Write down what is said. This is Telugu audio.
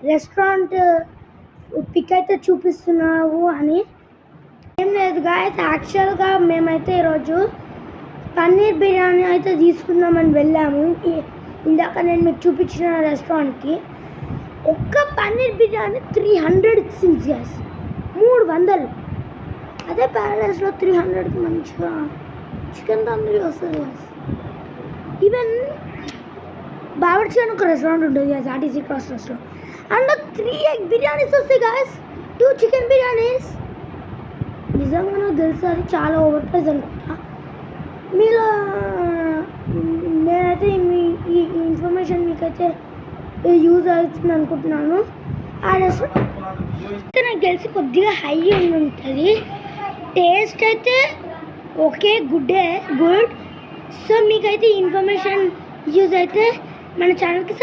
రెస్టారెంట్ పిక్ అయితే చూపిస్తున్నావు అని. ఏం లేదు గాయస్, యాక్చువల్గా మేమైతే ఈరోజు పన్నీర్ బిర్యానీ అయితే తీసుకుందామని వెళ్ళాము. ఇందాక నేను మీకు చూపించిన రెస్టారెంట్కి. ఒక్క పన్నీర్ బిర్యానీ 300 ఇచ్చింది గ్యాస్, 300. అదే ప్యారడైస్లో 300కి మంచిగా చికెన్ తందూరి వస్తుంది గ్యాస్. ఈవెన్ బావర్చి అని ఒక రెస్టారెంట్ ఉంటుంది గ్యాస్, ఆర్టీసీ క్రాస్ రోడ్స్లో. అందులో 3 ఎగ్ బిర్యానీస్ వస్తాయి గ్యాస్, 2 చికెన్ బిర్యానీస్. నిజంగా నాకు తెలుసు అది చాలా ఓవర్ ప్రైస్ అనుకుంటా. మీలో నేనైతే ఈ ఇన్ఫర్మేషన్ మీకైతే యూజ్ అవుతుంది అనుకుంటున్నాను. ఆ రెస్టారెంట్ నాకు తెలిసి కొద్దిగా హై ఉంటుంది. టేస్ట్ అయితే ఓకే, గుడ్. సో మీకైతే ఇన్ఫర్మేషన్ యూజ్ అయితే మన ఛానల్కి